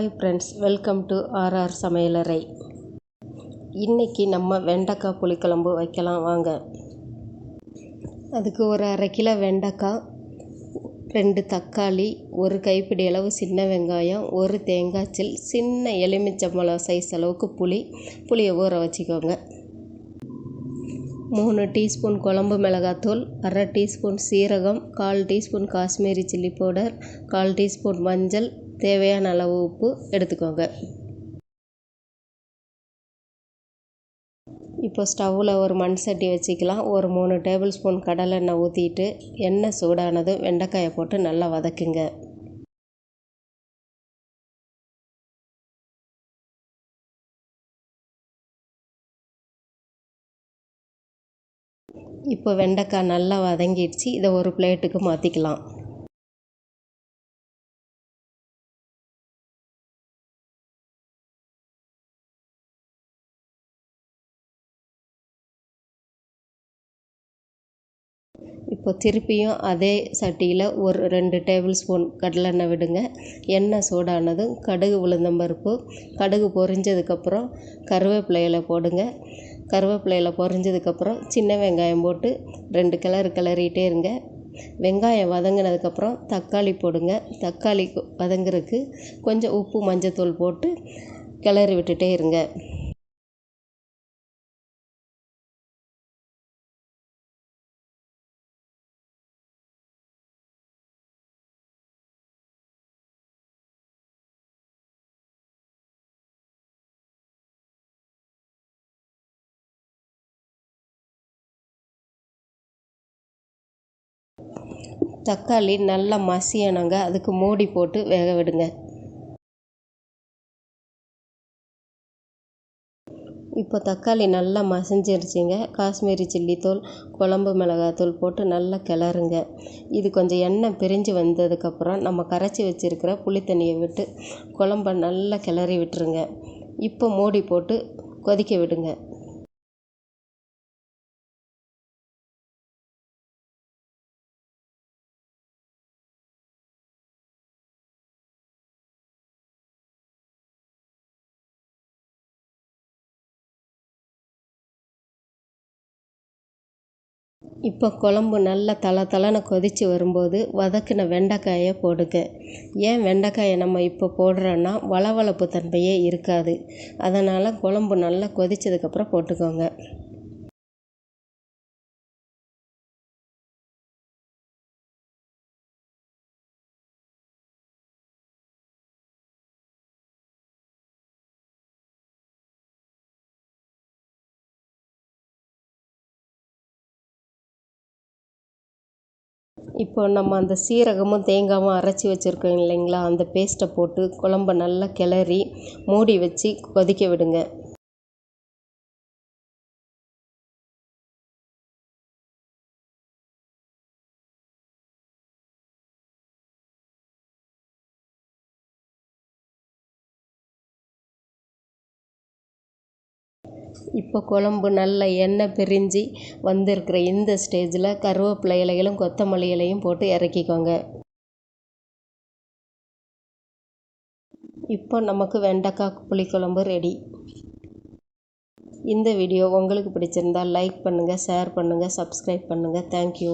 Hi friends, welcome to RR சமையலறை. இன்றைக்கி நம்ம வெண்டைக்காய் புளிக்குழம்பு வைக்கலாம் வாங்க. அதுக்கு ஒரு 1/2 கிலோ வெண்டைக்காய், 2 தக்காளி, ஒரு கைப்பிடி அளவு சின்ன வெங்காயம், ஒரு தேங்காய் சில், சின்ன எலுமிச்சம்பழம் சைஸ் அளவுக்கு புளியை ஊற வச்சுக்கோங்க. 3 டீஸ்பூன் குழம்பு மிளகாத்தூள், 1/2 டீஸ்பூன் சீரகம், 1/4 teaspoon Kashmiri chilli powder, 1/4 teaspoon மஞ்சள், தேவையான அளவு உப்பு எடுத்துக்கோங்க. இப்போ ஸ்டவ்வில் ஒரு மண் சட்டி வச்சுக்கலாம். ஒரு 3 டேபிள் ஸ்பூன் கடலெண்ணெய் ஊற்றிட்டு எண்ணெய் சூடானதும் வெண்டைக்காயை போட்டு நல்லா வதக்குங்க. இப்போ வெண்டைக்காய் நல்லா வதங்கிடுச்சு. இதை ஒரு பிளேட்டுக்கு மாற்றிக்கலாம். இப்போ திருப்பியும் அதே சட்டியில் ஒரு 2 டேபிள் ஸ்பூன் கடலெண்ணெய் விடுங்க. எண்ணெய் சூடானதும் கடுகு உளுந்தம்பருப்பு, கடுகு பொரிஞ்சதுக்கப்புறம் கருவேப்பிலையில் போடுங்க. கருவேப்பிலையில் பொரிஞ்சதுக்கப்புறம் சின்ன வெங்காயம் போட்டு 2 கிளறிட்டே இருங்க. வெங்காயம் வதங்கினதுக்கப்புறம் தக்காளி போடுங்க. தக்காளி வதங்குறதுக்கு கொஞ்சம் உப்பு மஞ்சத்தூள் போட்டு கிளறி விட்டுட்டே இருங்க. தக்காளி நல்லா மசியணுங்க. அதுக்கு மூடி போட்டு வேக விடுங்க. இப்போ தக்காளி நல்லா மசிஞ்சிருச்சுங்க. காஷ்மீரி சில்லி தூள், குழம்பு மிளகாத்தூள் போட்டு நல்லா கிளறுங்க. இது கொஞ்சம் எண்ணெய் பிரிஞ்சு வந்ததுக்கப்புறம் நம்ம கரைச்சி வச்சுருக்கிற புளி தண்ணியை விட்டு குழம்ப நல்லா கிளறி விட்டுருங்க. இப்போ மூடி போட்டு கொதிக்க விடுங்க. இப்போ குழம்பு நல்லா தளன்னு கொதித்து வரும்போது வதக்கின வெண்டைக்காயை போடுங்க. ஏன் வெண்டைக்காயை நம்ம இப்போ போடுறோன்னா வளவளப்பு தன்மையே இருக்காது. அதனால் குழம்பு நல்லா கொதித்ததுக்கப்புறம் போட்டுக்கோங்க. இப்போ நம்ம அந்த சீரகமும் தேங்காயும் அரைச்சி வச்சுருக்கோம் இல்லைங்களா, அந்த பேஸ்ட்டை போட்டு குழம்ப நல்லா கிளறி மூடி வச்சு கொதிக்க விடுங்க. இப்போ குழம்பு நல்ல எண்ணெய் பிரிஞ்சு வந்திருக்கிற இந்த ஸ்டேஜில் கருவேப்பிலை இலைகளும் கொத்தமல்லி இலையும் போட்டு இறக்கிக்கோங்க. இப்போ நமக்கு வெண்டைக்காய் புளிக்குழம்பு ரெடி. இந்த வீடியோ உங்களுக்கு பிடிச்சிருந்தால் லைக் பண்ணுங்கள், ஷேர் பண்ணுங்கள், சப்ஸ்கிரைப் பண்ணுங்கள். தேங்க்யூ.